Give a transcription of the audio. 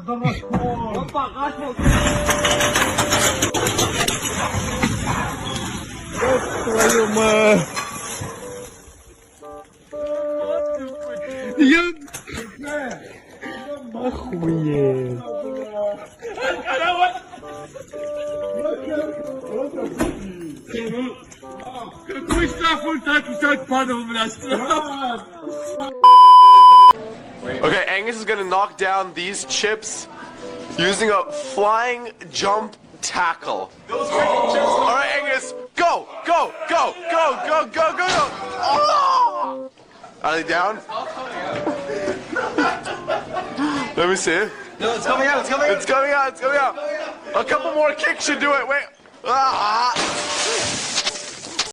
Твою мать! Я... Охуеть! Какой штраф он так падал, блядь? Okay, Angus is gonna knock down these chips using a flying jump tackle. Alright, Angus, go! Go! Go! Go! Go! Go! Go! Go! Oh! Are they down? Let me see. No, it's coming out, it's coming out. It's coming out, it's coming out. A couple more kicks should do it. Wait. Ah!